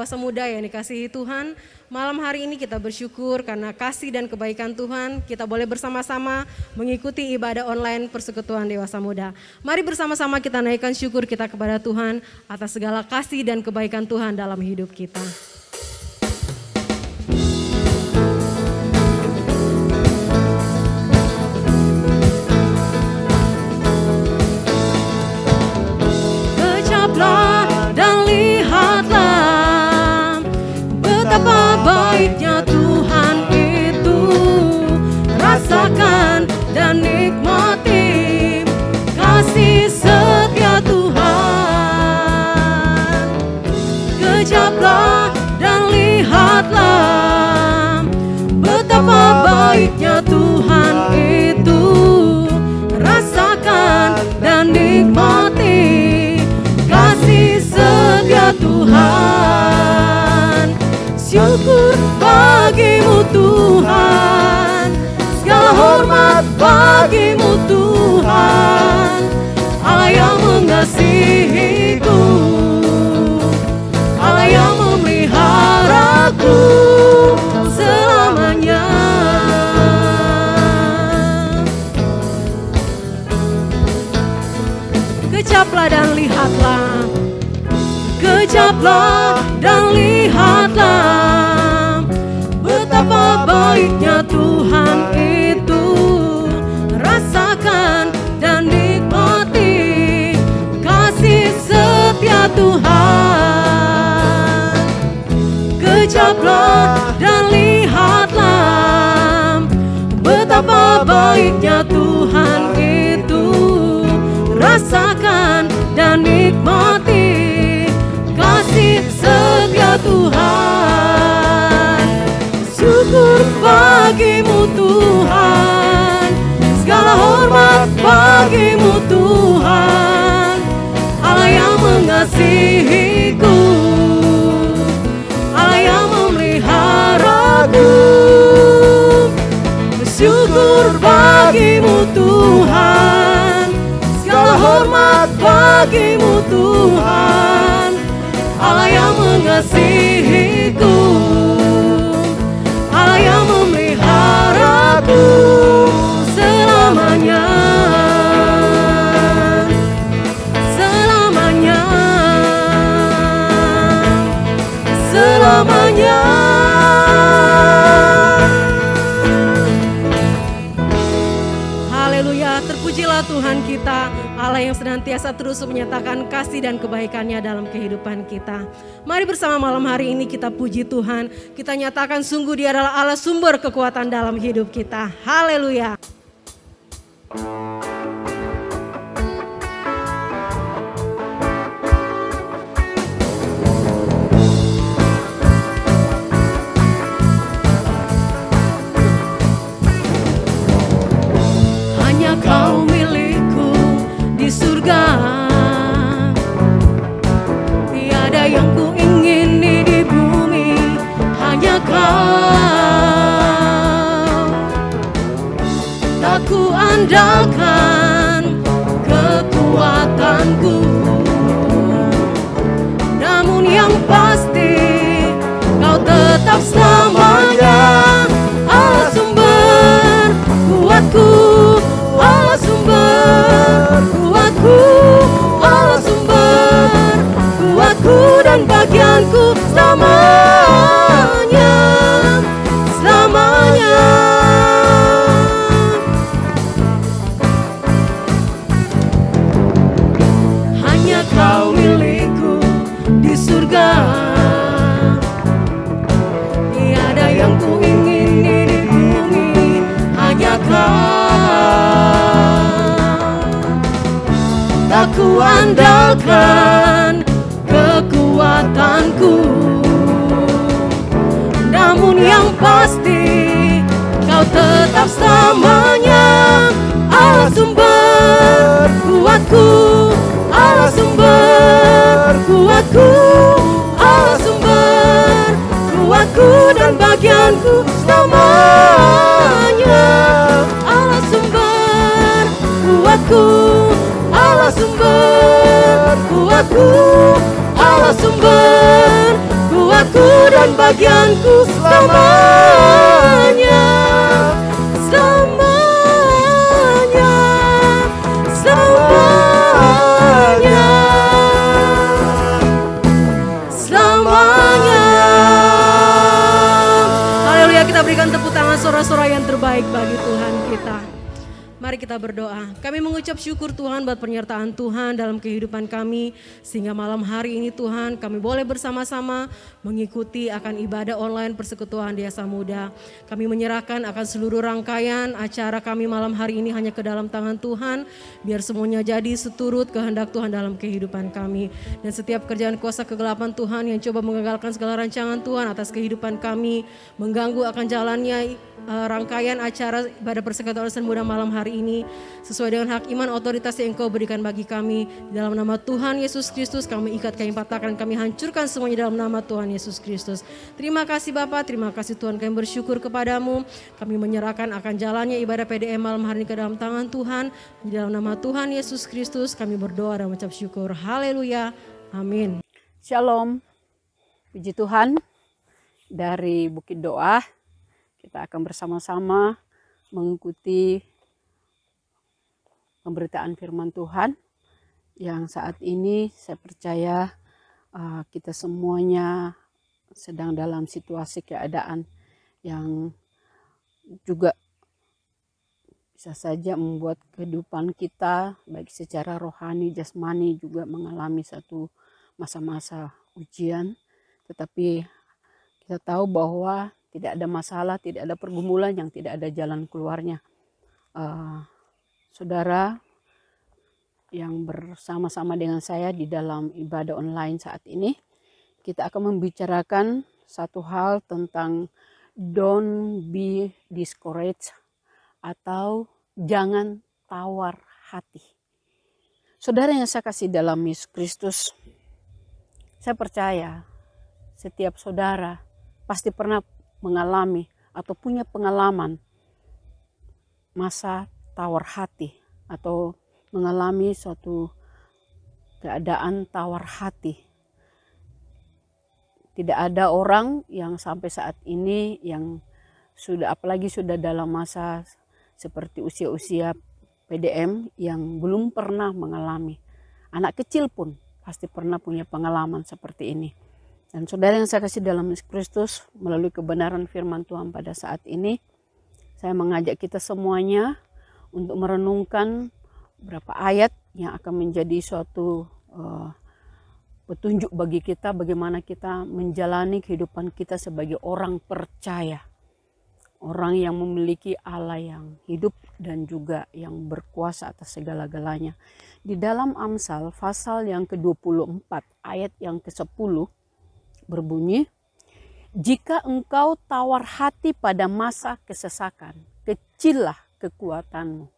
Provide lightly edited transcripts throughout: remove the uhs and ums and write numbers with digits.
dewasa muda yang dikasihi Tuhan, malam hari ini kita bersyukur karena kasih dan kebaikan Tuhan, kita boleh bersama-sama mengikuti ibadah online Persekutuan Dewasa Muda. Mari bersama-sama kita naikkan syukur kita kepada Tuhan atas segala kasih dan kebaikan Tuhan dalam hidup kita. Dan lihatlah betapa baiknya Tuhan itu, rasakan dan nikmati kasih setia Tuhan. Kejaplah dan lihatlah betapa baiknya Tuhan itu, rasakan dan nikmati kasih setia Tuhan. Syukur bagimu Tuhan, segala hormat bagimu Tuhan, Allah yang mengasihiku, Allah yang memeliharaku selamanya. Kejaplah dan lihatlah, kejaplah dan lihatlah betapa baiknya Tuhan itu, rasakan dan nikmati kasih setia Tuhan. Kejaplah dan lihatlah betapa baiknya Tuhan itu, rasakan dan nikmati kasih setia Tuhan. Syukur bagimu Tuhan, segala hormat bagimu Tuhan, Allah yang mengasihiku, Allah yang memeliharaku. Syukur bagimu Tuhan, segala hormat bagimu Tuhan, Allah yang mengasihiku, Allah yang memeliharaku selamanya, selamanya, selamanya. Haleluya, terpujilah Tuhan kita, Allah yang senantiasa terus menyatakan kasih dan kebaikannya dalam kehidupan kita. Mari bersama malam hari ini kita puji Tuhan, kita nyatakan sungguh Dia adalah Allah sumber kekuatan dalam hidup kita. Haleluya. Hanya Kau milikku di surga, tiada yang ku ingini di bumi, hanya Kau. Tak ku andalkan kekuatanku, namun yang pasti Kau tetap selamanya Allah sumber kuatku, Allah sumber kuatku, Allah sumber kuatku dan bagianku selamanya, selamanya. Hanya Kau milikku di surga, tiada yang ku ingini di bumi, hanya Kau. Tak ku andalkan kekuatanku, namun yang pasti Kau tetap selamanya Allah sumber kuatku, Allah sumber kuatku, Allah sumber kuatku dan bagianku selamanya, Allah sumber kuatku, Allah sumber kuatku, Allah sumber kuatku. aku dan bagianku selamanya, selamanya, selamanya, selamanya. Haleluya, kita berikan tepuk tangan sorak-sorai yang terbaik bagi Tuhan kita. Mari kita berdoa. Kami mengucap syukur Tuhan buat penyertaan Tuhan dalam kehidupan kami. Sehingga malam hari ini Tuhan kami boleh bersama-sama mengikuti akan ibadah online Persekutuan Dewasa Muda. Kami menyerahkan akan seluruh rangkaian acara kami malam hari ini hanya ke dalam tangan Tuhan. Biar semuanya jadi seturut kehendak Tuhan dalam kehidupan kami. Dan setiap kerjaan kuasa kegelapan Tuhan yang coba mengagalkan segala rancangan Tuhan atas kehidupan kami. Mengganggu akan jalannya rangkaian acara ibadah Persekutuan Dewasa Muda malam hari ini sesuai dengan hak iman otoritas yang Engkau berikan bagi kami. Di dalam nama Tuhan Yesus Kristus kami ikat, kami patahkan, kami hancurkan semuanya dalam nama Tuhan Yesus Kristus. Terima kasih Bapa, terima kasih Tuhan, kami bersyukur kepadamu. Kami menyerahkan akan jalannya ibadah PDM malam hari ini ke dalam tangan Tuhan. Di dalam nama Tuhan Yesus Kristus kami berdoa dan mengucap syukur. Haleluya, amin. Shalom, puji Tuhan. Dari Bukit Doa kita akan bersama-sama mengikuti pemberitaan firman Tuhan yang saat ini saya percaya kita semuanya sedang dalam situasi keadaan yang juga bisa saja membuat kehidupan kita baik secara rohani, jasmani juga mengalami satu masa-masa ujian. Tetapi kita tahu bahwa tidak ada masalah, tidak ada pergumulan yang tidak ada jalan keluarnya. Saudara yang bersama-sama dengan saya di dalam ibadah online saat ini, kita akan membicarakan satu hal tentang don't be discouraged atau jangan tawar hati. Saudara yang saya kasih dalam Yesus Kristus, saya percaya setiap saudara pasti pernah mengalami atau punya pengalaman masa tawar hati atau mengalami suatu keadaan tawar hati. Tidak ada orang yang sampai saat ini yang sudah, apalagi sudah dalam masa seperti usia-usia PDM yang belum pernah mengalami. Anak kecil pun pasti pernah punya pengalaman seperti ini. Dan saudara yang saya kasih dalam Yesus Kristus, melalui kebenaran firman Tuhan pada saat ini, saya mengajak kita semuanya untuk merenungkan beberapa ayat yang akan menjadi suatu petunjuk bagi kita bagaimana kita menjalani kehidupan kita sebagai orang percaya. Orang yang memiliki Allah yang hidup dan juga yang berkuasa atas segala-galanya. Di dalam Amsal pasal yang ke-24 ayat yang ke-10 berbunyi, jika engkau tawar hati pada masa kesesakan, kecillah kekuatanmu.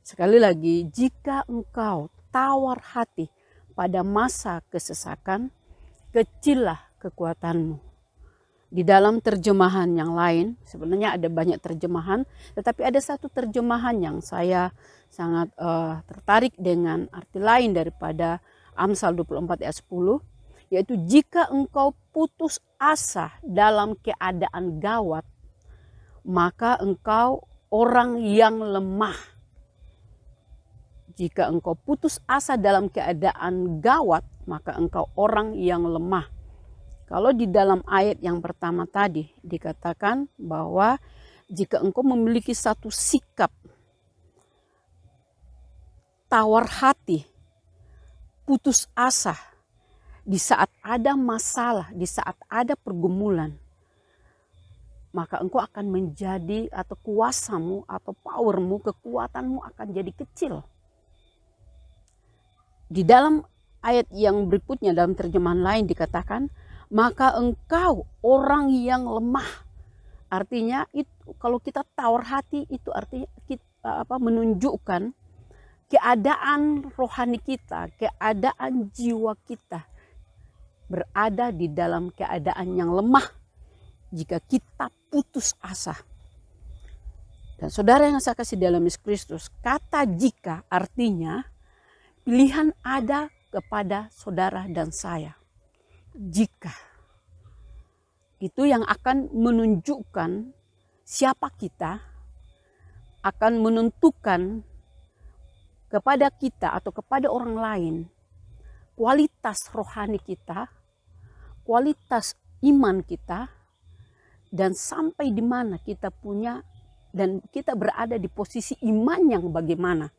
Sekali lagi, jika engkau tawar hati pada masa kesesakan, kecillah kekuatanmu. Di dalam terjemahan yang lain, sebenarnya ada banyak terjemahan, tetapi ada satu terjemahan yang saya sangat tertarik dengan arti lain daripada Amsal 24 ayat 10, yaitu jika engkau putus asa dalam keadaan gawat, maka engkau orang yang lemah. Jika engkau putus asa dalam keadaan gawat, maka engkau orang yang lemah. Kalau di dalam ayat yang pertama tadi dikatakan bahwa jika engkau memiliki satu sikap tawar hati, putus asa, di saat ada masalah, di saat ada pergumulan, maka engkau akan menjadi atau kuasamu atau powermu, kekuatanmu akan jadi kecil. Di dalam ayat yang berikutnya dalam terjemahan lain dikatakan, maka engkau orang yang lemah. Artinya itu kalau kita tawar hati itu artinya kita, menunjukkan keadaan rohani kita, keadaan jiwa kita berada di dalam keadaan yang lemah jika kita putus asa. Dan saudara yang saya kasih dalam Yesus Kristus, kata jika artinya pilihan ada kepada saudara dan saya. Jika itu yang akan menunjukkan siapa kita, akan menentukan kepada kita atau kepada orang lain kualitas rohani kita, kualitas iman kita, dan sampai di mana kita punya dan kita berada di posisi iman yang bagaimana.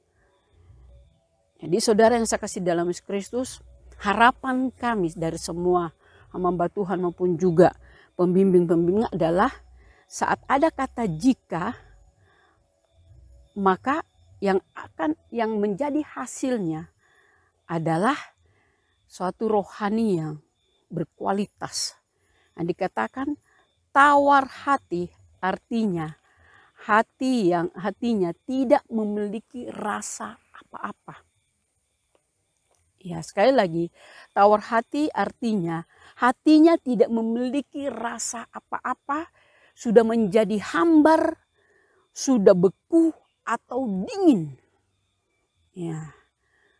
Jadi saudara yang saya kasih dalam Yesus Kristus, harapan kami dari semua hamba Tuhan maupun juga pembimbing-pembimbing adalah saat ada kata jika, maka yang menjadi hasilnya adalah suatu rohani yang berkualitas. Yang dikatakan tawar hati, artinya hatinya tidak memiliki rasa apa-apa. Ya, sekali lagi, tawar hati artinya hatinya tidak memiliki rasa apa-apa, sudah menjadi hambar, sudah beku atau dingin. Ya.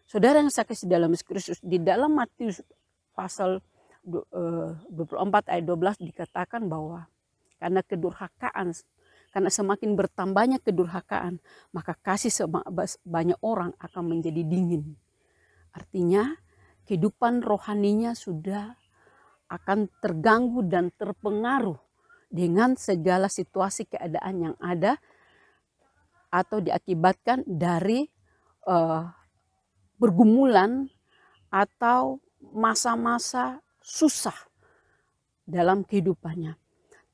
Saudara yang saya kasih dalam Yesus Kristus, di dalam Matius pasal 24 ayat 12 dikatakan bahwa karena kedurhakaan, karena semakin bertambahnya kedurhakaan, maka kasih banyak orang akan menjadi dingin. Artinya kehidupan rohaninya sudah akan terganggu dan terpengaruh dengan segala situasi keadaan yang ada atau diakibatkan dari pergumulan atau masa-masa susah dalam kehidupannya.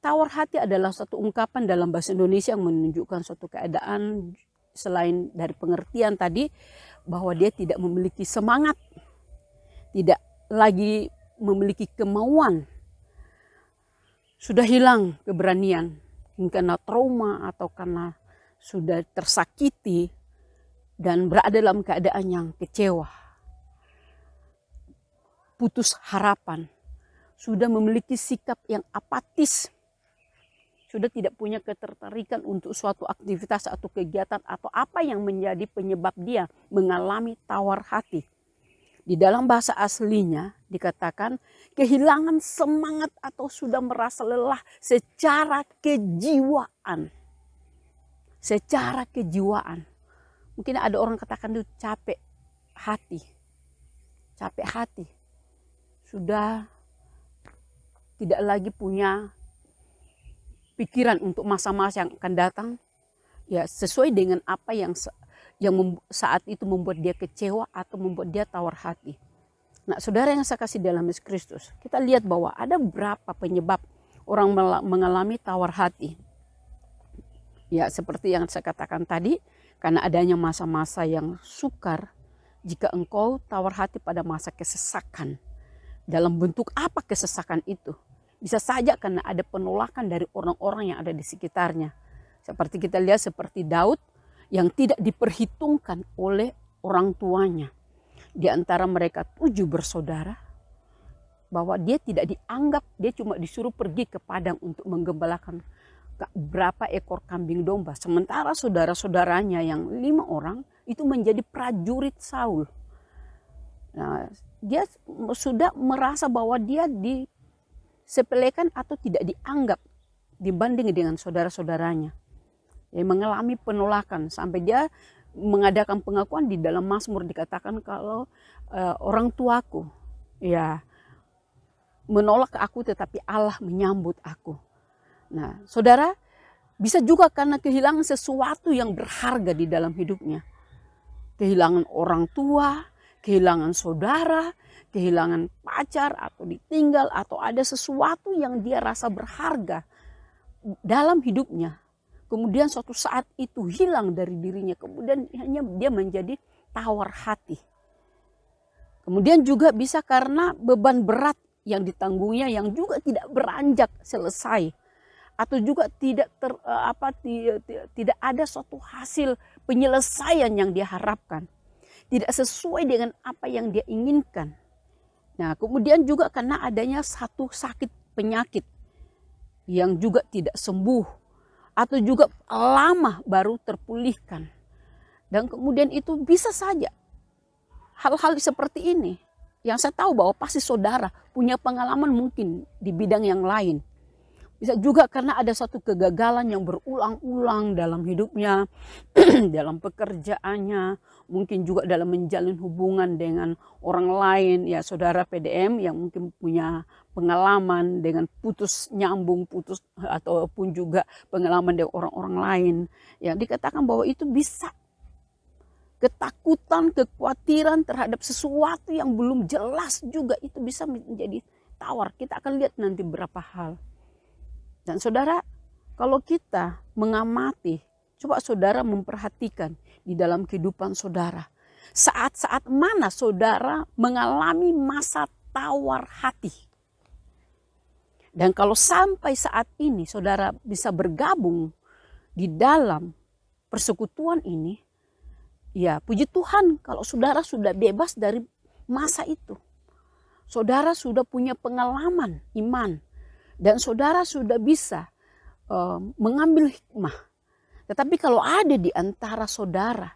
Tawar hati adalah satu ungkapan dalam bahasa Indonesia yang menunjukkan suatu keadaan selain dari pengertian tadi bahwa dia tidak memiliki semangat, tidak lagi memiliki kemauan, sudah hilang keberanian, karena trauma atau karena sudah tersakiti dan berada dalam keadaan yang kecewa, putus harapan, sudah memiliki sikap yang apatis, sudah tidak punya ketertarikan untuk suatu aktivitas atau kegiatan atau apa yang menjadi penyebab dia mengalami tawar hati. Di dalam bahasa aslinya dikatakan kehilangan semangat atau sudah merasa lelah secara kejiwaan. Secara kejiwaan. Mungkin ada orang katakan itu capek hati. Capek hati. Sudah tidak lagi punya pikiran untuk masa-masa yang akan datang, ya sesuai dengan apa yang saat itu membuat dia kecewa atau membuat dia tawar hati. Nah, saudara yang saya kasih dalam Yesus Kristus, kita lihat bahwa ada beberapa penyebab orang mengalami tawar hati. Ya, seperti yang saya katakan tadi, karena adanya masa-masa yang sukar, jika engkau tawar hati pada masa kesesakan, dalam bentuk apa kesesakan itu? Bisa saja karena ada penolakan dari orang-orang yang ada di sekitarnya. Seperti kita lihat seperti Daud yang tidak diperhitungkan oleh orang tuanya. Di antara mereka 7 bersaudara, bahwa dia tidak dianggap, dia cuma disuruh pergi ke padang untuk menggembalakan berapa ekor kambing domba. Sementara saudara-saudaranya yang 5 orang itu menjadi prajurit Saul. Nah, dia sudah merasa bahwa dia disepelekan atau tidak dianggap dibanding dengan saudara-saudaranya. Dia mengalami penolakan sampai dia mengadakan pengakuan di dalam Mazmur, dikatakan kalau orang tuaku ya menolak aku tetapi Allah menyambut aku. Nah, saudara, bisa juga karena kehilangan sesuatu yang berharga di dalam hidupnya. Kehilangan orang tua, kehilangan saudara, kehilangan pacar atau ditinggal atau ada sesuatu yang dia rasa berharga dalam hidupnya. Kemudian suatu saat itu hilang dari dirinya, kemudian hanya dia menjadi tawar hati. Kemudian juga bisa karena beban berat yang ditanggungnya yang juga tidak beranjak selesai. Atau juga tidak ada suatu hasil penyelesaian yang dia harapkan. Tidak sesuai dengan apa yang dia inginkan. Nah, kemudian juga karena adanya satu sakit penyakit yang juga tidak sembuh. Atau juga lama baru terpulihkan. Dan kemudian itu bisa saja hal-hal seperti ini. Yang saya tahu bahwa pasti saudara punya pengalaman mungkin di bidang yang lain. Bisa juga karena ada satu kegagalan yang berulang-ulang dalam hidupnya, dalam pekerjaannya, mungkin juga dalam menjalin hubungan dengan orang lain. Ya saudara PDM yang mungkin punya pengalaman dengan putus nyambung, putus ataupun juga pengalaman dengan orang-orang lain. Ya dikatakan bahwa itu bisa ketakutan, kekhawatiran terhadap sesuatu yang belum jelas juga itu bisa menjadi tawar. Kita akan lihat nanti berapa hal. Dan saudara, kalau kita mengamati, coba saudara memperhatikan di dalam kehidupan saudara. Saat-saat mana saudara mengalami masa tawar hati. Dan kalau sampai saat ini saudara bisa bergabung di dalam persekutuan ini, ya puji Tuhan kalau saudara sudah bebas dari masa itu. Saudara sudah punya pengalaman iman. Dan saudara sudah bisa mengambil hikmah. Tetapi kalau ada di antara saudara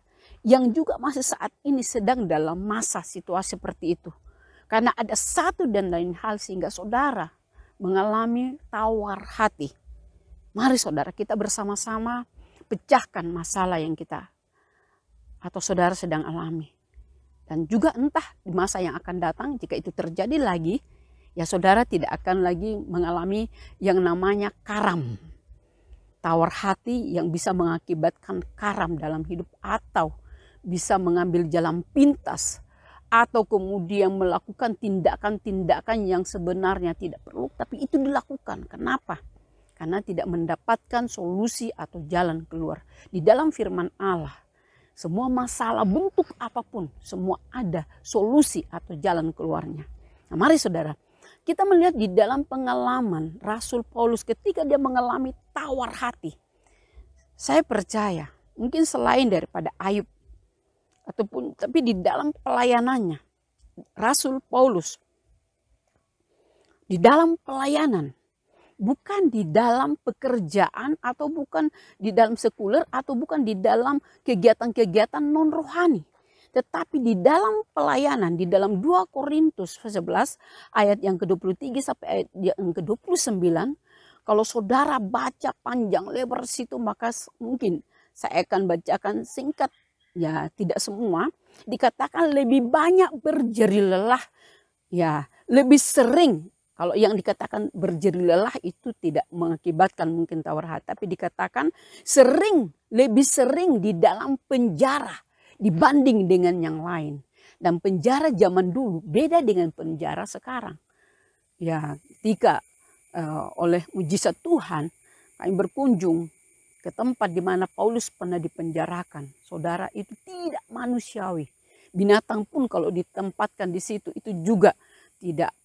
yang juga masih saat ini sedang dalam masa situasi seperti itu. Karena ada satu dan lain hal sehingga saudara mengalami tawar hati. Mari saudara kita bersama-sama pecahkan masalah yang kita atau saudara sedang alami. Dan juga entah di masa yang akan datang jika itu terjadi lagi, ya saudara tidak akan lagi mengalami yang namanya karam. Tawar hati yang bisa mengakibatkan karam dalam hidup atau bisa mengambil jalan pintas. Atau kemudian melakukan tindakan-tindakan yang sebenarnya tidak perlu tapi itu dilakukan. Kenapa? Karena tidak mendapatkan solusi atau jalan keluar. Di dalam firman Allah, semua masalah bentuk apapun, semua ada solusi atau jalan keluarnya. Nah, mari saudara, kita melihat di dalam pengalaman Rasul Paulus ketika dia mengalami tawar hati. Saya percaya mungkin selain daripada Ayub ataupun tapi di dalam pelayanannya Rasul Paulus di dalam pelayanan bukan di dalam pekerjaan atau bukan di dalam sekuler atau bukan di dalam kegiatan-kegiatan non rohani. Tetapi di dalam pelayanan, di dalam 2 Korintus 11 ayat yang ke-23 sampai ayat yang ke-29. Kalau saudara baca panjang lebar situ maka mungkin saya akan bacakan singkat. Ya tidak semua. Dikatakan lebih banyak berjeri lelah. Ya lebih sering. Kalau yang dikatakan berjeri lelah itu tidak mengakibatkan mungkin tawar hati. Tapi dikatakan sering, lebih sering di dalam penjara. Dibanding dengan yang lain. Dan penjara zaman dulu beda dengan penjara sekarang. Ya, ketika oleh mujizat Tuhan kami berkunjung ke tempat di mana Paulus pernah dipenjarakan. Saudara, itu tidak manusiawi. Binatang pun kalau ditempatkan di situ itu juga tidak,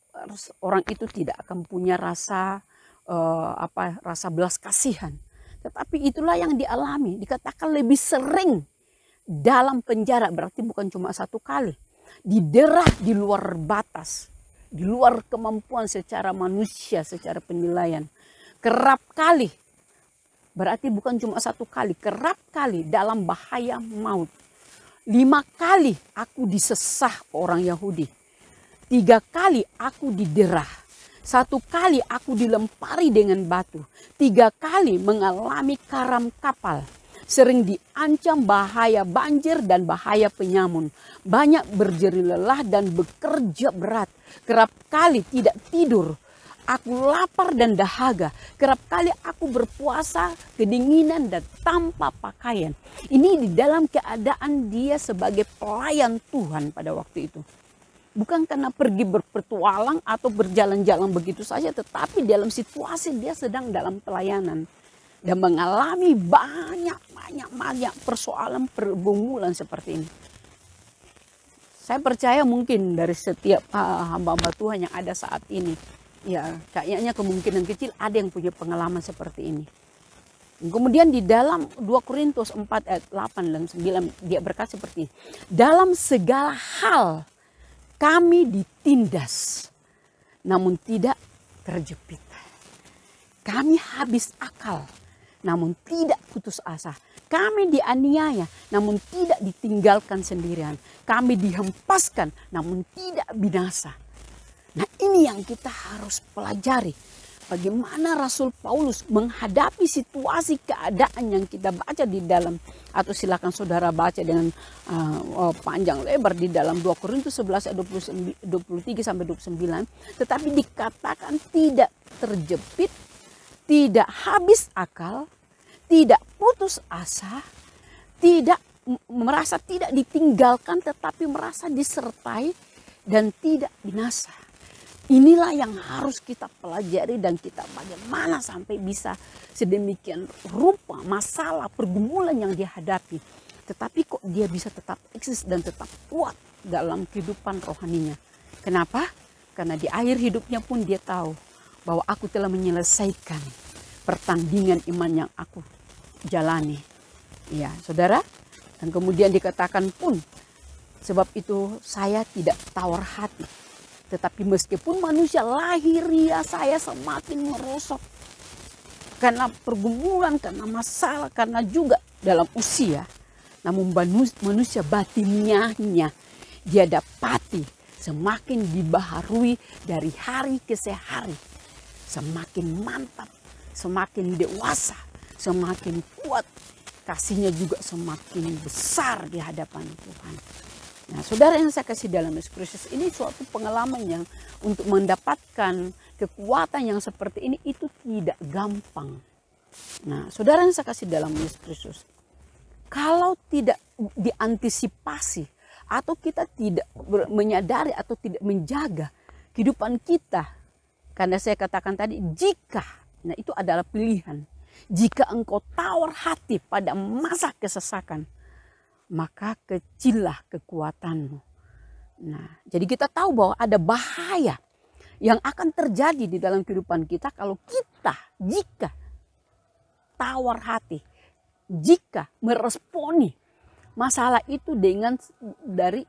orang itu tidak akan punya rasa rasa belas kasihan. Tetapi itulah yang dialami. Dikatakan lebih sering dalam penjara, berarti bukan cuma satu kali. Diderah di luar batas, di luar kemampuan secara manusia, secara penilaian. Kerap kali, berarti bukan cuma satu kali, kerap kali dalam bahaya maut. 5 kali aku disesah orang Yahudi. 3 kali aku diderah. 1 kali aku dilempari dengan batu. 3 kali mengalami karam kapal. Sering diancam bahaya banjir dan bahaya penyamun. Banyak berjeri lelah dan bekerja berat. Kerap kali tidak tidur. Aku lapar dan dahaga. Kerap kali aku berpuasa, kedinginan dan tanpa pakaian. Ini di dalam keadaan dia sebagai pelayan Tuhan pada waktu itu. Bukan karena pergi berpetualang atau berjalan-jalan begitu saja. Tetapi dalam situasi dia sedang dalam pelayanan. Dan mengalami banyak persoalan pergumulan seperti ini. Saya percaya mungkin dari setiap hamba-hamba Tuhan yang ada saat ini. Ya kayaknya kemungkinan kecil ada yang punya pengalaman seperti ini. Kemudian di dalam 2 Korintus 4 ayat 8 dan 9 dia berkata seperti ini. Dalam segala hal kami ditindas namun tidak terjepit. Kami habis akal namun tidak putus asa. Kami dianiaya namun tidak ditinggalkan sendirian. Kami dihempaskan namun tidak binasa. Nah ini yang kita harus pelajari. bagaimana Rasul Paulus menghadapi situasi keadaan yang kita baca di dalam, atau silakan saudara baca dengan panjang lebar di dalam 2 Korintus 11 ayat 23 sampai 29. Tetapi dikatakan tidak terjepit, tidak habis akal, tidak putus asa, tidak merasa tidak ditinggalkan, tetapi merasa disertai dan tidak binasa. Inilah yang harus kita pelajari dan kita bagaimana sampai bisa sedemikian rupa masalah pergumulan yang dihadapi. Tetapi kok dia bisa tetap eksis dan tetap kuat dalam kehidupan rohaninya. Kenapa? Karena di akhir hidupnya pun dia tahu bahwa aku telah menyelesaikan pertandingan iman yang aku jalani. Ya, saudara. Dan kemudian dikatakan pun, sebab itu saya tidak tawar hati. Tetapi meskipun manusia lahiriah saya semakin merosot. Karena pergumulan, karena masalah, karena juga dalam usia. Namun manusia batiniahnya dia dapati semakin dibaharui dari hari ke hari. Semakin mantap, semakin dewasa, semakin kuat. Kasihnya juga semakin besar di hadapan Tuhan. Nah, saudara yang saya kasih dalam Yesus Kristus, ini suatu pengalaman yang untuk mendapatkan kekuatan yang seperti ini itu tidak gampang. Nah, saudara yang saya kasih dalam Yesus Kristus, kalau tidak diantisipasi atau kita tidak menyadari atau tidak menjaga kehidupan kita, karena saya katakan tadi jika, nah itu adalah pilihan. Jika engkau tawar hati pada masa kesesakan, maka kecillah kekuatanmu. Nah, jadi kita tahu bahwa ada bahaya yang akan terjadi di dalam kehidupan kita kalau kita, jika tawar hati, jika meresponi masalah itu dengan dari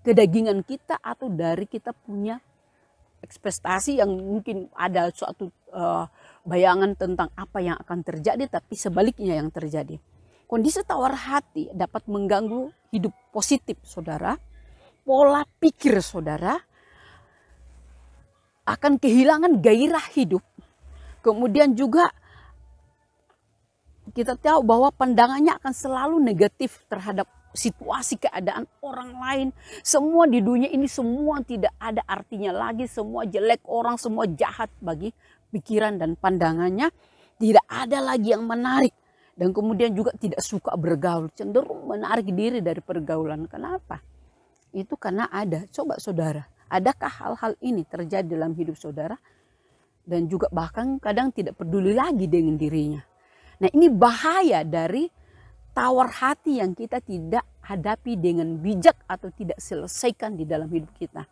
kedagingan kita atau dari kita punya ekspektasi yang mungkin ada suatu bayangan tentang apa yang akan terjadi, tapi sebaliknya yang terjadi. Kondisi tawar hati dapat mengganggu hidup positif saudara, pola pikir saudara, akan kehilangan gairah hidup. Kemudian juga kita tahu bahwa pandangannya akan selalu negatif terhadap situasi keadaan orang lain. Semua di dunia ini semua tidak ada artinya lagi, semua jelek orang, semua jahat bagi pikiran dan pandangannya. Tidak ada lagi yang menarik. Dan kemudian juga tidak suka bergaul, cenderung menarik diri dari pergaulan. Kenapa? Itu karena ada, coba saudara, adakah hal-hal ini terjadi dalam hidup saudara? Dan juga bahkan kadang tidak peduli lagi dengan dirinya. Nah, ini bahaya dari tawar hati yang kita tidak hadapi dengan bijak atau tidak selesaikan di dalam hidup kita.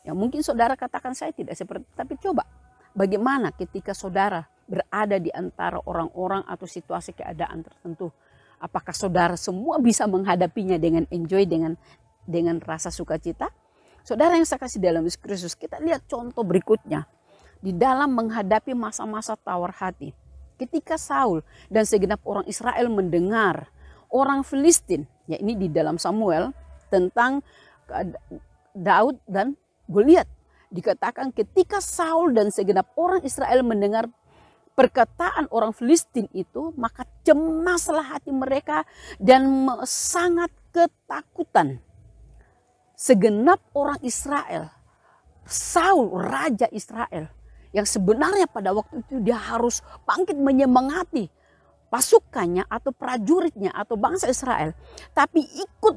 Ya mungkin saudara katakan saya tidak seperti, tapi coba bagaimana ketika saudara berada di antara orang-orang atau situasi keadaan tertentu. Apakah saudara semua bisa menghadapinya dengan enjoy, dengan rasa sukacita? Saudara yang saya kasih dalam Yesus Kristus, kita lihat contoh berikutnya. Di dalam menghadapi masa-masa tawar hati. Ketika Saul dan segenap orang Israel mendengar orang Filistin, ya ini di dalam Samuel, tentang Daud dan Goliat. Dikatakan ketika Saul dan segenap orang Israel mendengar perkataan orang Filistin itu, maka cemaslah hati mereka dan sangat ketakutan. Segenap orang Israel, Saul raja Israel, yang sebenarnya pada waktu itu dia harus bangkit menyemangati pasukannya atau prajuritnya atau bangsa Israel. Tapi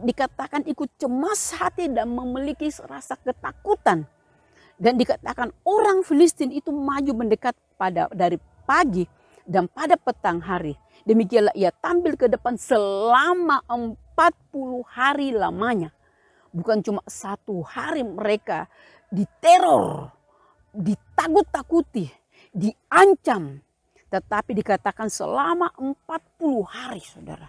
dikatakan ikut cemas hati dan memiliki rasa ketakutan. Dan dikatakan orang Filistin itu maju mendekat dari pagi dan pada petang hari. Demikianlah ia tampil ke depan selama 40 hari lamanya. Bukan cuma 1 hari mereka diteror, ditakut-takuti, diancam. Tetapi dikatakan selama 40 hari saudara.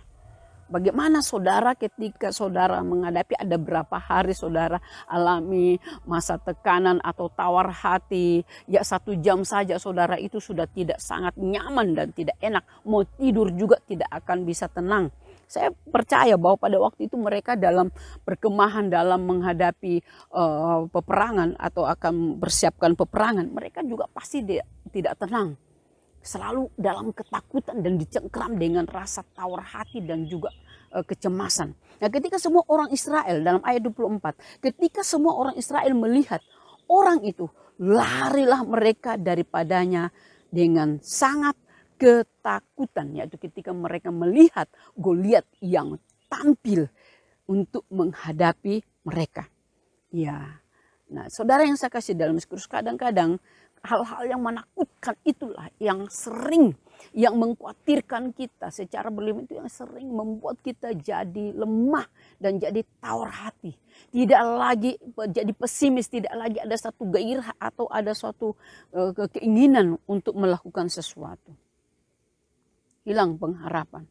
Bagaimana saudara ketika saudara menghadapi, ada berapa hari saudara alami masa tekanan atau tawar hati. Ya 1 jam saja saudara itu sudah tidak sangat nyaman dan tidak enak. Mau tidur juga tidak akan bisa tenang. Saya percaya bahwa pada waktu itu mereka dalam perkemahan, dalam menghadapi peperangan atau akan persiapkan peperangan, mereka juga pasti tidak tenang. Selalu dalam ketakutan dan dicengkram dengan rasa tawar hati dan juga kecemasan. Nah, ketika semua orang Israel dalam ayat 24, ketika semua orang Israel melihat orang itu, larilah mereka daripadanya dengan sangat ketakutan, yaitu ketika mereka melihat Goliat yang tampil untuk menghadapi mereka. Ya, nah saudara yang saya kasih dalam Kristus, kadang-kadang hal-hal yang menakutkan itulah yang sering, yang mengkhawatirkan kita secara berlebihan, itu yang sering membuat kita jadi lemah dan jadi tawar hati. Tidak lagi jadi pesimis, tidak lagi ada satu gairah atau ada suatu keinginan untuk melakukan sesuatu. Hilang pengharapan.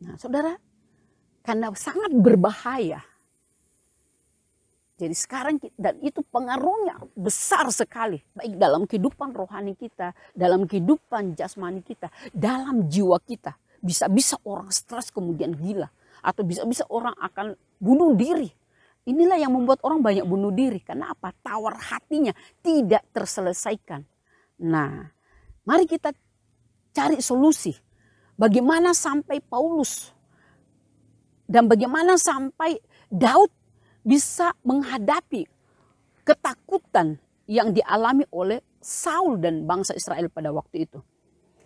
Nah saudara, karena sangat berbahaya. Jadi sekarang, dan itu pengaruhnya besar sekali. Baik dalam kehidupan rohani kita, dalam kehidupan jasmani kita, dalam jiwa kita. Bisa-bisa orang stres kemudian gila. Atau bisa-bisa orang akan bunuh diri. Inilah yang membuat orang banyak bunuh diri. Kenapa? Tawar hatinya tidak terselesaikan. Nah, mari kita cari solusi. Bagaimana sampai Paulus dan bagaimana sampai Daud bisa menghadapi ketakutan yang dialami oleh Saul dan bangsa Israel pada waktu itu.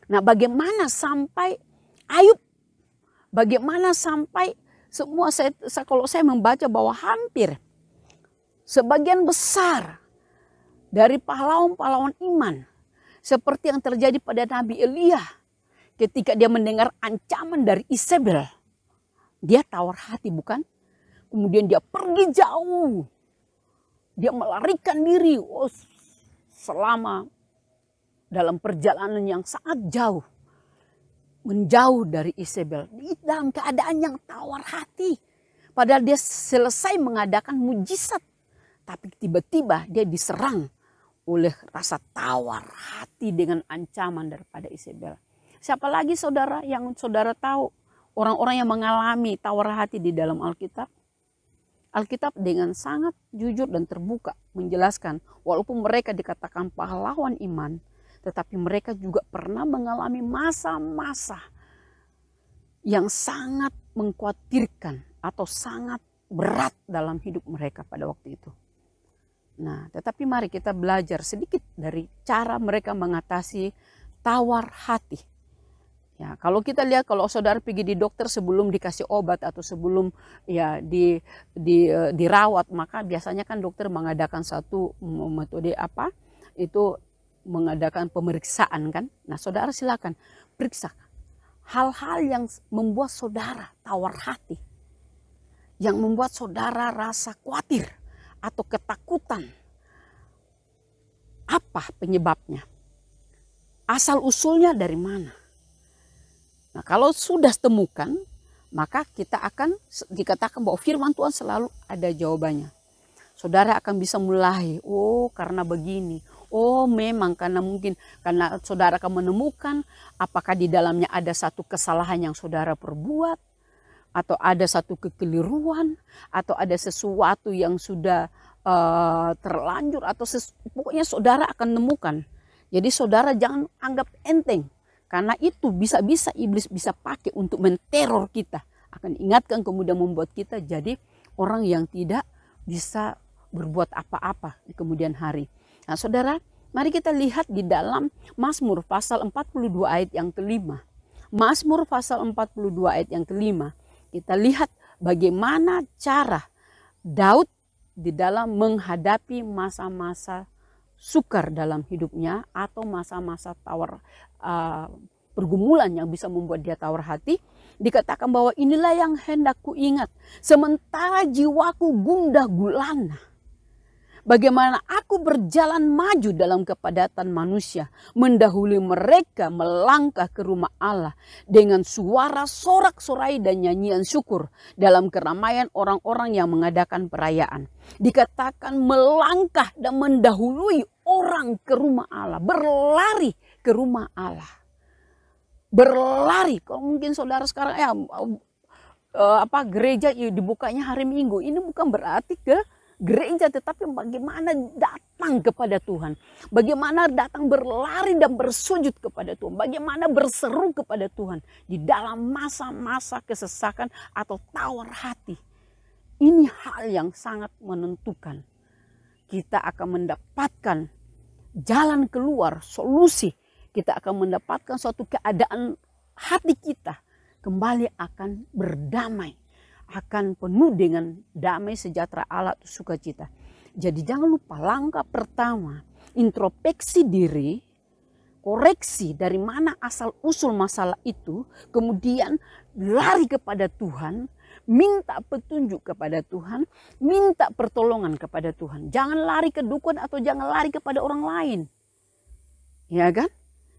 Nah, bagaimana sampai Ayub? Bagaimana sampai semua, kalau saya membaca bahwa hampir sebagian besar dari pahlawan-pahlawan iman, seperti yang terjadi pada Nabi Elia ketika dia mendengar ancaman dari Isabel, dia tawar hati, bukan? Kemudian dia pergi jauh. Dia melarikan diri selama dalam perjalanan yang sangat jauh. Menjauh dari Isabel. Dalam keadaan yang tawar hati. Padahal dia selesai mengadakan mujizat. Tapi tiba-tiba dia diserang oleh rasa tawar hati dengan ancaman daripada Isabel. Siapa lagi saudara yang saudara tahu? Orang-orang yang mengalami tawar hati di dalam Alkitab. Alkitab dengan sangat jujur dan terbuka menjelaskan walaupun mereka dikatakan pahlawan iman, tetapi mereka juga pernah mengalami masa-masa yang sangat mengkhawatirkan atau sangat berat dalam hidup mereka pada waktu itu. Nah, tetapi mari kita belajar sedikit dari cara mereka mengatasi tawar hati. Ya, kalau kita lihat, kalau saudara pergi di dokter sebelum dikasih obat atau sebelum ya dirawat, maka biasanya kan dokter mengadakan satu metode apa? Itu mengadakan pemeriksaan kan. Nah, saudara silakan periksa hal-hal yang membuat saudara tawar hati. Yang membuat saudara rasa khawatir atau ketakutan. Apa penyebabnya? Asal usulnya dari mana? Nah, kalau sudah temukan, maka kita akan dikatakan bahwa firman Tuhan selalu ada jawabannya. Saudara akan bisa mulai, karena begini. Memang karena mungkin karena saudara akan menemukan apakah di dalamnya ada satu kesalahan yang saudara perbuat, atau ada satu kekeliruan, atau ada sesuatu yang sudah terlanjur, atau pokoknya saudara akan menemukan. Jadi saudara jangan anggap enteng. Karena itu bisa-bisa iblis bisa pakai untuk menteror kita. Akan ingatkan kemudian membuat kita jadi orang yang tidak bisa berbuat apa-apa di kemudian hari. Nah saudara, mari kita lihat di dalam Mazmur pasal 42 ayat yang kelima. Mazmur pasal 42 ayat yang kelima. Kita lihat bagaimana cara Daud di dalam menghadapi masa-masa sukar dalam hidupnya atau masa-masa tawar pergumulan yang bisa membuat dia tawar hati. Dikatakan bahwa inilah yang hendak ku ingat sementara jiwaku gundah gulana. Bagaimana aku berjalan maju dalam kepadatan manusia, mendahului mereka melangkah ke rumah Allah dengan suara sorak-sorai dan nyanyian syukur dalam keramaian orang-orang yang mengadakan perayaan. Dikatakan melangkah dan mendahului orang ke rumah Allah, berlari ke rumah Allah. Berlari, kalau mungkin saudara sekarang gereja dibukanya hari Minggu. Ini bukan berarti ke gereja, tetapi bagaimana datang kepada Tuhan. Bagaimana datang berlari dan bersujud kepada Tuhan. Bagaimana berseru kepada Tuhan di dalam masa-masa kesesakan atau tawar hati. Ini hal yang sangat menentukan. Kita akan mendapatkan jalan keluar, solusi. Kita akan mendapatkan suatu keadaan hati kita kembali akan berdamai, akan penuh dengan damai sejahtera Allah atau sukacita. Jadi jangan lupa langkah pertama, introspeksi diri, koreksi dari mana asal usul masalah itu, kemudian lari kepada Tuhan, minta petunjuk kepada Tuhan, minta pertolongan kepada Tuhan. Jangan lari ke dukun atau jangan lari kepada orang lain. Ya kan?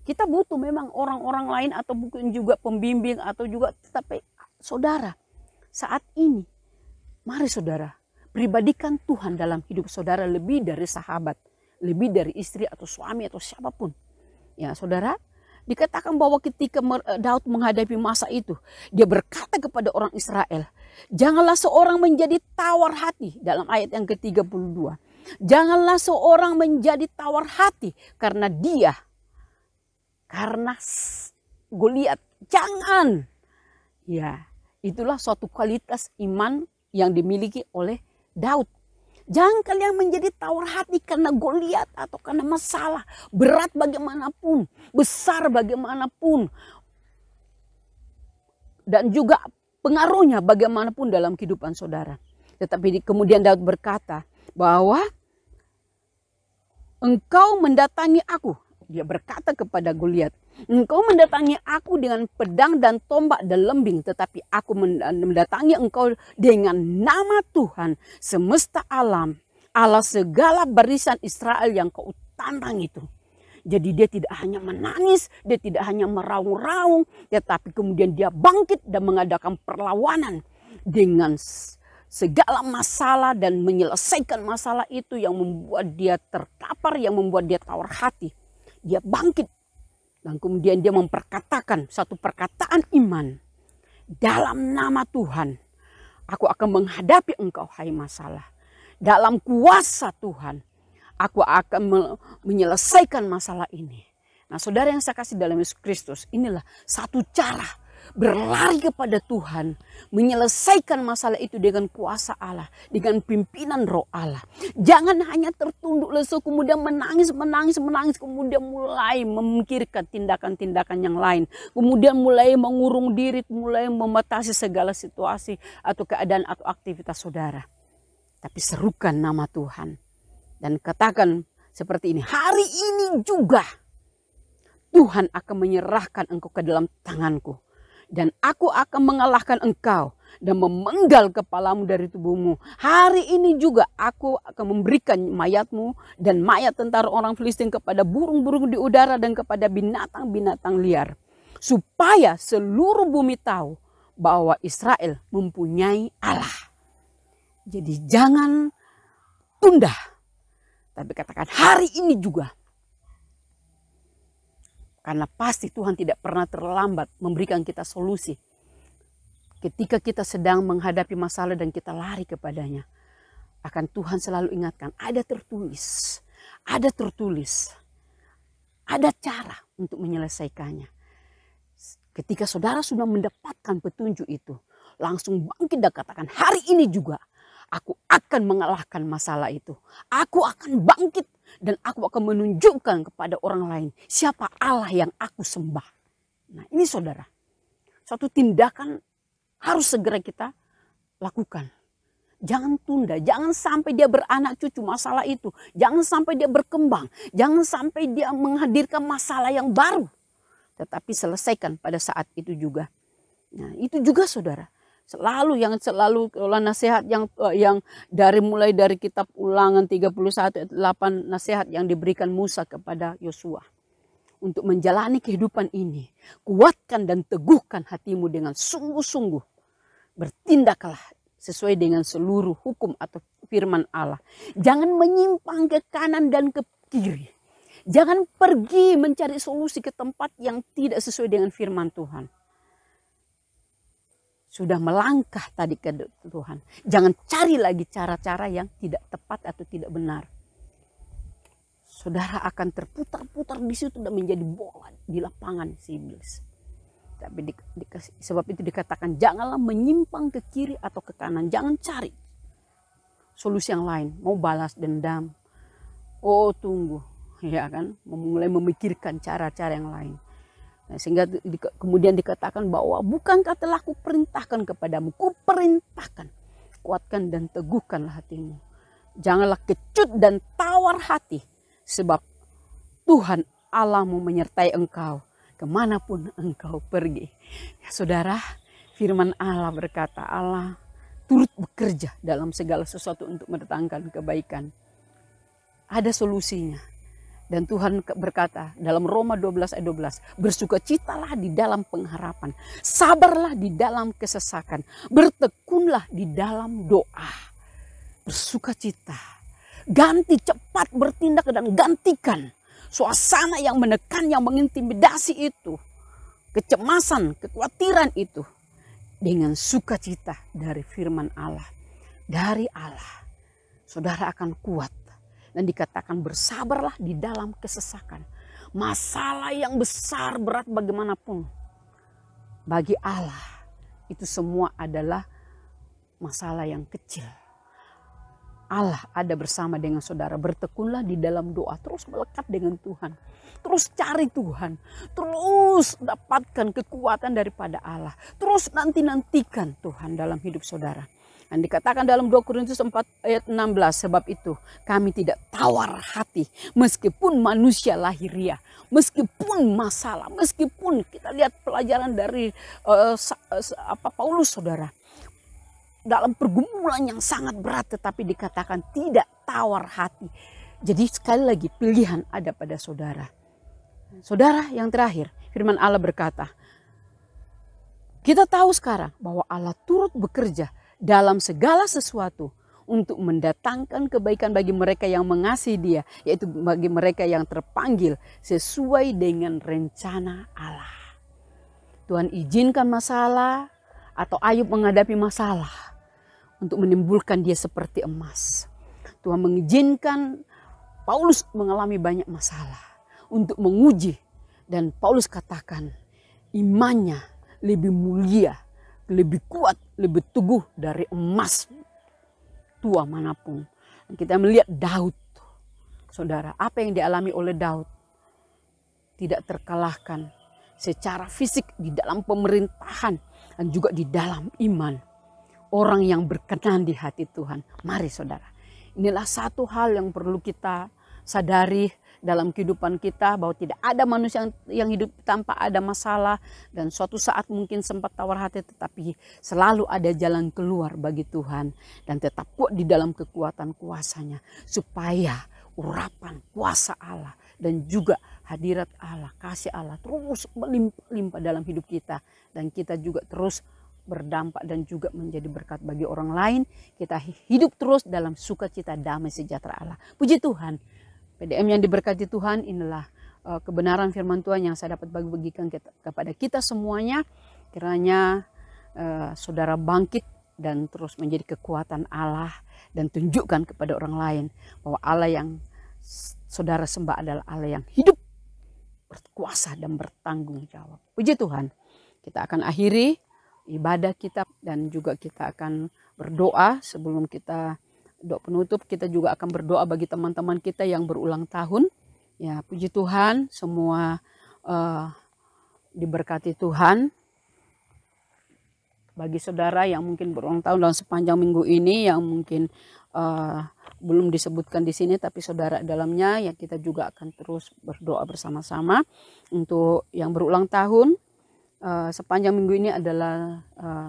Kita butuh memang orang-orang lain atau bukan juga pembimbing atau juga, tapi saudara, saat ini mari saudara pribadikan Tuhan dalam hidup saudara lebih dari sahabat, lebih dari istri atau suami atau siapapun. Ya saudara, dikatakan bahwa ketika Daud menghadapi masa itu, dia berkata kepada orang Israel, janganlah seorang menjadi tawar hati, dalam ayat yang ke-32. Janganlah seorang menjadi tawar hati karena Goliat. Jangan. Ya, itulah suatu kualitas iman yang dimiliki oleh Daud. Jangan kalian menjadi tawar hati karena Goliat atau karena masalah berat bagaimanapun, besar bagaimanapun, dan juga pengaruhnya bagaimanapun dalam kehidupan saudara. Tetapi kemudian Daud berkata bahwa engkau mendatangi aku. Dia berkata kepada Goliat, engkau mendatangi aku dengan pedang dan tombak dan lembing, tetapi aku mendatangi engkau dengan nama Tuhan semesta alam, Allah segala barisan Israel yang kau tantang itu. Jadi dia tidak hanya menangis, dia tidak hanya meraung-raung, tetapi kemudian dia bangkit dan mengadakan perlawanan dengan segala masalah dan menyelesaikan masalah itu yang membuat dia terkapar, yang membuat dia tawar hati. Dia bangkit dan kemudian dia memperkatakan satu perkataan iman. Dalam nama Tuhan, aku akan menghadapi engkau hai masalah. Dalam kuasa Tuhan, aku akan menyelesaikan masalah ini. Nah saudara yang saya kasih dalam Yesus Kristus, inilah satu cara berlari kepada Tuhan, menyelesaikan masalah itu dengan kuasa Allah, dengan pimpinan Roh Allah. Jangan hanya tertunduk lesu kemudian menangis, kemudian mulai memikirkan tindakan-tindakan yang lain, kemudian mulai mengurung diri, mulai membatasi segala situasi atau keadaan atau aktivitas saudara. Tapi serukan nama Tuhan dan katakan seperti ini, hari ini juga Tuhan akan menyerahkan engkau ke dalam tanganku. Dan aku akan mengalahkan engkau dan memenggal kepalamu dari tubuhmu. Hari ini juga aku akan memberikan mayatmu dan mayat tentara orang Filistin kepada burung-burung di udara dan kepada binatang-binatang liar. Supaya seluruh bumi tahu bahwa Israel mempunyai Allah. Jadi jangan tunda. Tapi katakan hari ini juga. Karena pasti Tuhan tidak pernah terlambat memberikan kita solusi. Ketika kita sedang menghadapi masalah dan kita lari kepadanya. Akan Tuhan selalu ingatkan, ada tertulis. Ada cara untuk menyelesaikannya. Ketika saudara sudah mendapatkan petunjuk itu. Langsung bangkit dan katakan, hari ini juga aku akan mengalahkan masalah itu. Aku akan bangkit. Dan aku akan menunjukkan kepada orang lain siapa Allah yang aku sembah. Nah ini saudara, suatu tindakan harus segera kita lakukan. Jangan tunda, jangan sampai dia beranak cucu masalah itu. Jangan sampai dia berkembang, jangan sampai dia menghadirkan masalah yang baru. Tetapi selesaikan pada saat itu juga. Nah itu juga saudara. Selalu nasihat yang mulai dari kitab Ulangan 31 ayat 8 nasihat yang diberikan Musa kepada Yosua untuk menjalani kehidupan ini. Kuatkan dan teguhkan hatimu dengan sungguh-sungguh. Bertindaklah sesuai dengan seluruh hukum atau firman Allah. Jangan menyimpang ke kanan dan ke kiri. Jangan pergi mencari solusi ke tempat yang tidak sesuai dengan firman Tuhan. sudah melangkah tadi ke Tuhan, jangan cari lagi cara-cara yang tidak tepat atau tidak benar. Saudara akan terputar-putar di situ dan menjadi bola di lapangan si iblis. Tapi sebab itu dikatakan janganlah menyimpang ke kiri atau ke kanan. Jangan cari solusi yang lain. Mau balas dendam. Oh tunggu. Ya kan. Mulai memikirkan cara-cara yang lain. Nah, sehingga kemudian dikatakan bahwa bukankah telah kuperintahkan kepadamu. Kuperintahkan. Kuatkan dan teguhkanlah hatimu. Janganlah kecut dan tawar hati. Sebab Tuhan Allahmu menyertai engkau kemanapun engkau pergi. Ya, saudara, firman Allah berkata Allah turut bekerja dalam segala sesuatu untuk mendatangkan kebaikan. Ada solusinya. Dan Tuhan berkata dalam Roma 12 ayat 12. Bersukacitalah di dalam pengharapan. Sabarlah di dalam kesesakan. Bertekunlah di dalam doa. Bersukacita. Ganti cepat bertindak dan gantikan suasana yang menekan, yang mengintimidasi itu. Kecemasan, kekhawatiran itu. Dengan sukacita dari firman Allah. Dari Allah. Saudara akan kuat. Dan dikatakan bersabarlah di dalam kesesakan. Masalah yang besar, berat bagaimanapun. Bagi Allah itu semua adalah masalah yang kecil. Allah ada bersama dengan saudara. Bertekunlah di dalam doa. Terus melekat dengan Tuhan. Terus cari Tuhan. Terus dapatkan kekuatan daripada Allah. Terus nantikan Tuhan dalam hidup saudara. Dan dikatakan dalam 2 Korintus 4 ayat 16. Sebab itu kami tidak tawar hati. Meskipun manusia lahiriah. Meskipun masalah. Meskipun kita lihat pelajaran dari Paulus saudara. Dalam pergumulan yang sangat berat tetapi dikatakan tidak tawar hati. Jadi sekali lagi pilihan ada pada saudara. Saudara yang terakhir firman Allah berkata. Kita tahu sekarang bahwa Allah turut bekerja dalam segala sesuatu untuk mendatangkan kebaikan bagi mereka yang mengasihi Dia. Yaitu bagi mereka yang terpanggil sesuai dengan rencana Allah. Tuhan izinkan masalah atau Ayub menghadapi masalah. Untuk menimbulkan dia seperti emas. Tuhan mengizinkan Paulus mengalami banyak masalah. Untuk menguji. Dan Paulus katakan imannya lebih mulia. Lebih kuat, lebih teguh dari emas tua manapun. Dan kita melihat Daud. Saudara, apa yang dialami oleh Daud. Tidak terkalahkan secara fisik di dalam pemerintahan. Dan juga di dalam iman. Orang yang berkenan di hati Tuhan. Mari saudara. Inilah satu hal yang perlu kita sadari dalam kehidupan kita. Bahwa tidak ada manusia yang hidup tanpa ada masalah. Dan suatu saat mungkin sempat tawar hati. Tetapi selalu ada jalan keluar bagi Tuhan. Dan tetap kuat di dalam kekuatan kuasanya. Supaya urapan kuasa Allah. Dan juga hadirat Allah, kasih Allah terus melimpah dalam hidup kita. Dan kita juga terus berdampak dan juga menjadi berkat bagi orang lain. Kita hidup terus dalam sukacita damai sejahtera Allah. Puji Tuhan. PDM yang diberkati Tuhan inilah kebenaran firman Tuhan yang saya dapat bagi-bagikan kepada kita semuanya. Kiranya saudara bangkit dan terus menjadi kekuatan Allah. Dan tunjukkan kepada orang lain bahwa Allah yang saudara sembah adalah Allah yang hidup, berkuasa dan bertanggung jawab. Puji Tuhan. Kita akan akhiri ibadah kita dan juga kita akan berdoa. Sebelum kita doa penutup, kita juga akan berdoa bagi teman-teman kita yang berulang tahun. Ya, puji Tuhan, semua diberkati Tuhan. Bagi saudara yang mungkin berulang tahun dalam sepanjang minggu ini, yang mungkin belum disebutkan di sini, tapi saudara dalamnya, ya kita juga akan terus berdoa bersama-sama untuk yang berulang tahun. Sepanjang minggu ini adalah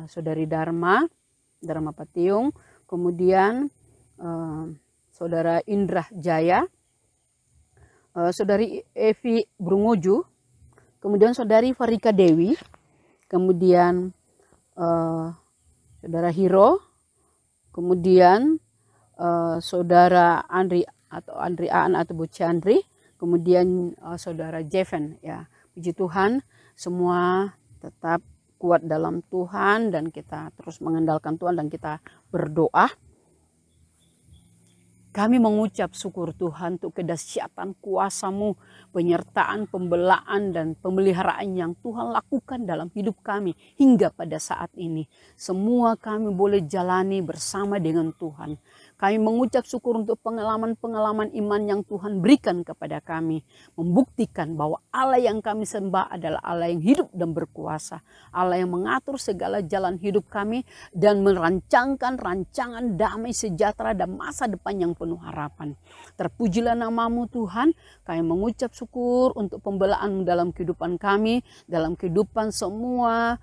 saudari Dharma Patiung, kemudian saudara Indra Jaya, saudari Evi Brungoju, kemudian saudari Farika Dewi, kemudian saudara Hiro, kemudian saudara Andri Aan atau Bu Chandri, kemudian saudara Jeven. Ya, puji Tuhan, semua tetap kuat dalam Tuhan dan kita terus mengandalkan Tuhan dan kita berdoa. Kami mengucap syukur Tuhan untuk kedahsyatan kuasa-Mu, penyertaan, pembelaan, dan pemeliharaan yang Tuhan lakukan dalam hidup kami hingga pada saat ini. Semua kami boleh jalani bersama dengan Tuhan. Kami mengucap syukur untuk pengalaman-pengalaman iman yang Tuhan berikan kepada kami. Membuktikan bahwa Allah yang kami sembah adalah Allah yang hidup dan berkuasa. Allah yang mengatur segala jalan hidup kami dan merancangkan rancangan damai sejahtera dan masa depan yang penuh harapan. Terpujilah nama-Mu Tuhan. Kami mengucap syukur untuk pembelaan dalam kehidupan kami, dalam kehidupan semua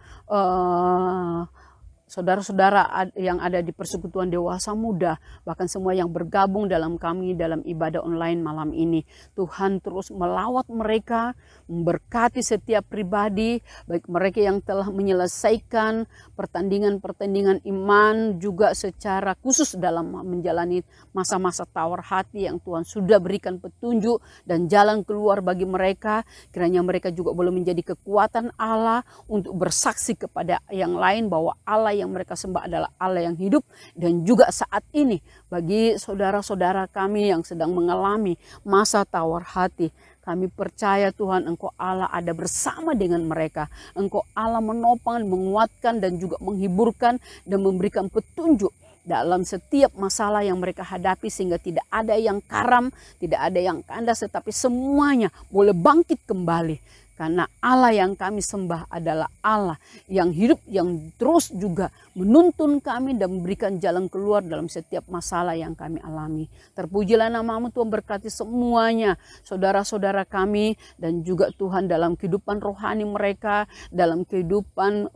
saudara-saudara yang ada di Persekutuan Dewasa Muda, bahkan semua yang bergabung dalam kami dalam ibadah online malam ini. Tuhan terus melawat mereka, memberkati setiap pribadi, baik mereka yang telah menyelesaikan pertandingan-pertandingan iman, juga secara khusus dalam menjalani masa-masa tawar hati yang Tuhan sudah berikan petunjuk dan jalan keluar bagi mereka. Kiranya mereka juga boleh menjadi kekuatan Allah untuk bersaksi kepada yang lain bahwa Allah yang mereka sembah adalah Allah yang hidup. Dan juga saat ini bagi saudara-saudara kami yang sedang mengalami masa tawar hati, kami percaya Tuhan Engkau Allah ada bersama dengan mereka. Engkau Allah menopang, menguatkan dan juga menghiburkan dan memberikan petunjuk dalam setiap masalah yang mereka hadapi, sehingga tidak ada yang karam, tidak ada yang kandas, tetapi semuanya boleh bangkit kembali. Karena Allah yang kami sembah adalah Allah yang hidup, yang terus juga menuntun kami dan memberikan jalan keluar dalam setiap masalah yang kami alami. Terpujilah nama-Mu Tuhan, berkati semuanya, saudara-saudara kami, dan juga Tuhan dalam kehidupan rohani mereka, dalam kehidupan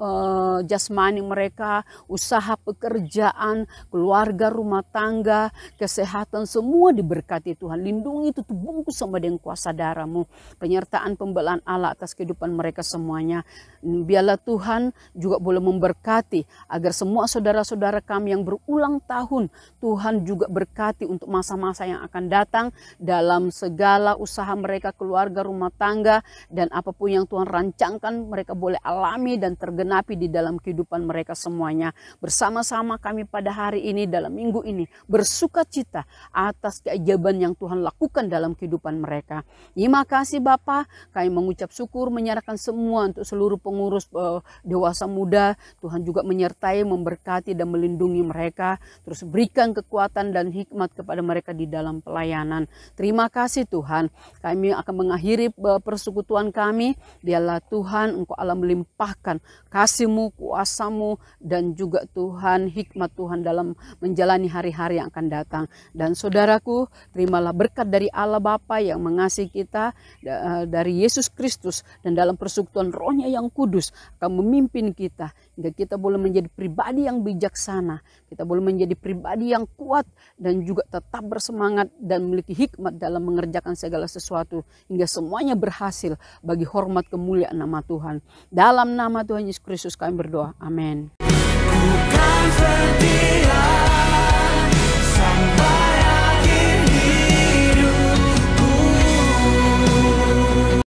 jasmani mereka, usaha pekerjaan, keluarga, rumah tangga, kesehatan, semua diberkati Tuhan. Lindungi, tutup bungkus sama dengan kuasa darah-Mu, penyertaan pembelaan Allah atas kehidupan mereka semuanya. Biarlah Tuhan juga boleh memberkati agar semua saudara-saudara kami yang berulang tahun, Tuhan juga berkati untuk masa-masa yang akan datang dalam segala usaha mereka, keluarga, rumah tangga, dan apapun yang Tuhan rancangkan mereka boleh alami dan tergenapi di dalam kehidupan mereka semuanya. Bersama-sama kami pada hari ini, dalam minggu ini, bersuka cita atas keajaiban yang Tuhan lakukan dalam kehidupan mereka. Terima kasih Bapa, kami mengucap syukur, menyerahkan semua untuk seluruh pengurus Dewasa Muda. Tuhan juga menyertai, memberkati dan melindungi mereka. Terus berikan kekuatan dan hikmat kepada mereka di dalam pelayanan. Terima kasih Tuhan. Kami akan mengakhiri persekutuan kami. Biarlah Tuhan Engkau Allah melimpahkan kasih-Mu, kuasa-Mu, dan juga Tuhan hikmat Tuhan dalam menjalani hari-hari yang akan datang. Dan saudaraku, terimalah berkat dari Allah Bapa yang mengasihi kita, dari Yesus Kristus, dan dalam persekutuan Roh-Nya yang kudus akan memimpin kita hingga kita boleh menjadi pribadi yang bijaksana, kita boleh menjadi pribadi yang kuat dan juga tetap bersemangat dan memiliki hikmat dalam mengerjakan segala sesuatu hingga semuanya berhasil bagi hormat kemuliaan nama Tuhan. Dalam nama Tuhan Yesus Kristus kami berdoa. Amin.